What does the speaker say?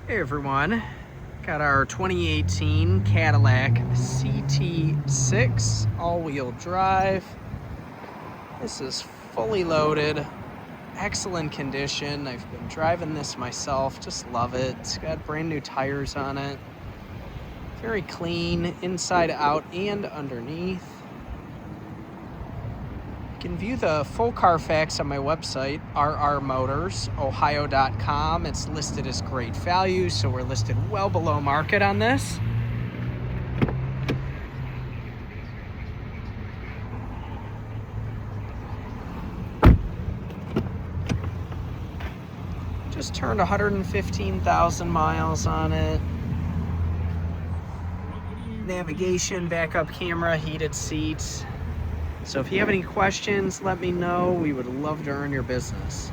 Hey everyone, got our 2018 Cadillac CT6 all-wheel drive. This is fully loaded, excellent condition. I've been driving this myself, just love it. It's got brand new tires on it. Very clean, inside out and underneath. You can view the full Carfax on my website, rrmotorsohio.com. It's listed as great value, so we're listed well below market on this. Just turned 115,000 miles on it. Navigation, backup camera, heated seats. So if you have any questions, let me know. We would love to earn your business.